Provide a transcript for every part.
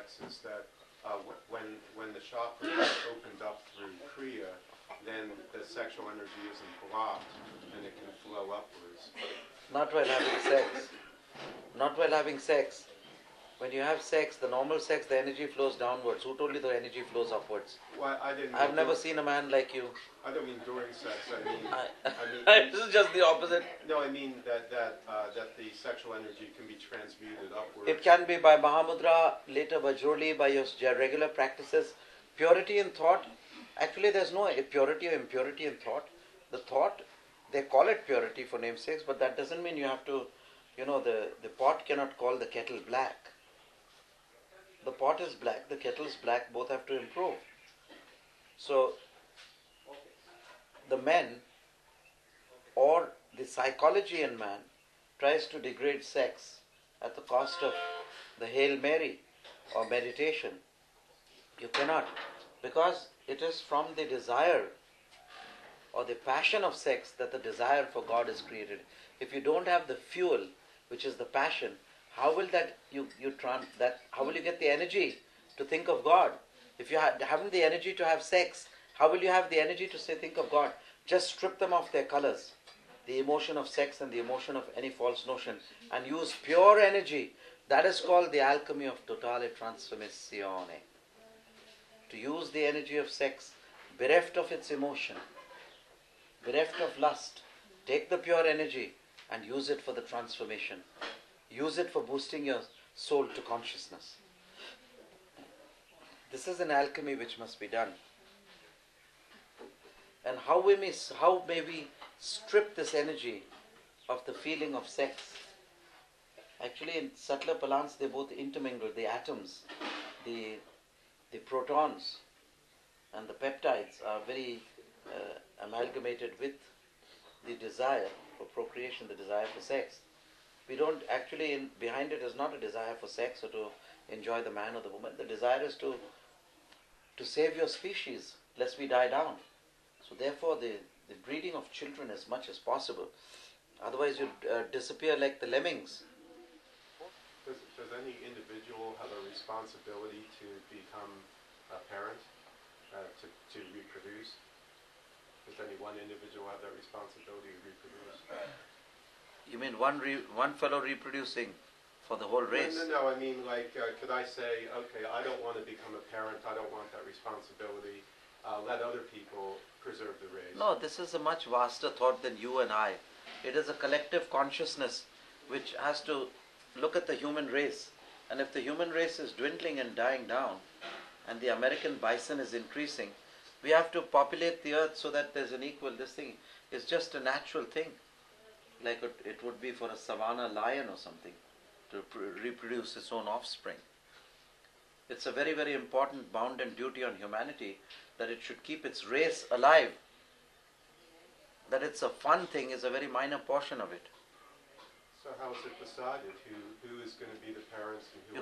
sex is that when the chakra is opened up through kriya, then the sexual energy isn't blocked and it can flow upwards. Not while having sex. Not while having sex. When you have sex, the normal sex, the energy flows downwards. Who told you the energy flows upwards? Well, I've never seen a man like you. I don't mean during sex. I mean this is just the opposite. No, I mean that the sexual energy can be transmuted upwards. It can be by Mahamudra, later Vajroli, by your regular practices. Purity in thought. Actually, there's no purity or impurity in thought. The thought, they call it purity for namesakes, but that doesn't mean you have to, the pot cannot call the kettle black. The pot is black, the kettle is black, both have to improve. So, the men or the psychology in man tries to degrade sex at the cost of the Hail Mary or meditation. You cannot, because it is from the desire or the passion of sex that the desire for God is created. If you don't have the fuel, which is the passion, how will how will you get the energy to think of God? If you haven't the energy to have sex, how will you have the energy to think of God? Just strip them of their colors, the emotion of sex and the emotion of any false notion, and use pure energy. That is called the alchemy of totale trasformazione. To use the energy of sex, bereft of its emotion, bereft of lust, take the pure energy and use it for the transformation. Use it for boosting your soul to consciousness. This is an alchemy which must be done. And how may we strip this energy of the feeling of sex? Actually, in subtler palans, they both intermingle. The atoms, the protons and the peptides are very amalgamated with the desire for procreation, the desire for sex. We don't actually, behind it is not a desire for sex or to enjoy the man or the woman. The desire is to save your species, lest we die down. So therefore the breeding of children as much as possible. Otherwise you disappear like the lemmings. Does any individual have a responsibility to become a parent, to reproduce? Does any one individual have that responsibility to reproduce? You mean one fellow reproducing for the whole race? No. I mean, could I say, okay, I don't want to become a parent. I don't want that responsibility. Let other people preserve the race. No, this is a much vaster thought than you and I. It is a collective consciousness which has to look at the human race. And if the human race is dwindling and dying down, and the American bison is increasing, we have to populate the earth so that there's an equal. This thing is just a natural thing. Like it would be for a savanna lion or something to reproduce its own offspring. It's a very, very important bounden duty on humanity that it should keep its race alive. That it's a fun thing is a very minor portion of it. So how is it decided who is going to be the parents and who?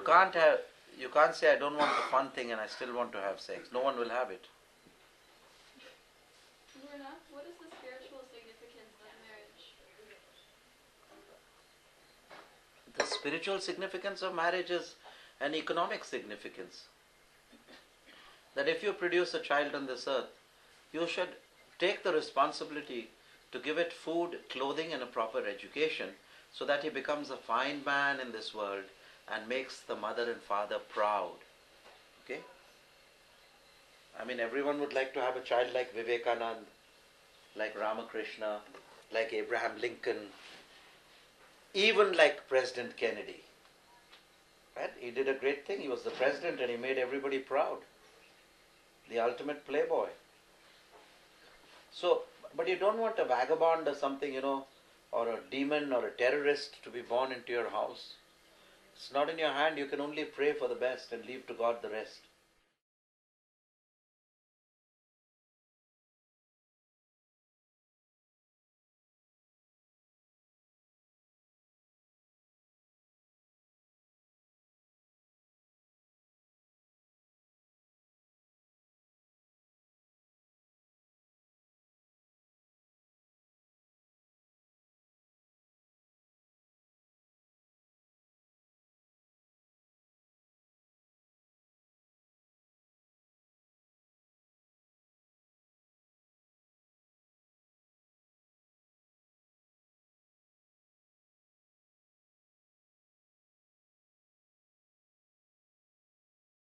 You can't say I don't want the fun thing and I still want to have sex. No one will have it. What is the spiritual significance of marriage? The spiritual significance of marriage is an economic significance. That if you produce a child on this earth, you should take the responsibility to give it food, clothing and a proper education so that he becomes a fine man in this world and makes the mother and father proud. Okay? I mean, everyone would like to have a child like Vivekananda, like Ramakrishna, like Abraham Lincoln, even like President Kennedy. Right? He did a great thing. He was the president and he made everybody proud. The ultimate playboy. So, but you don't want a vagabond or something, or a demon or a terrorist to be born into your house. It's not in your hand. You can only pray for the best and leave to God the rest.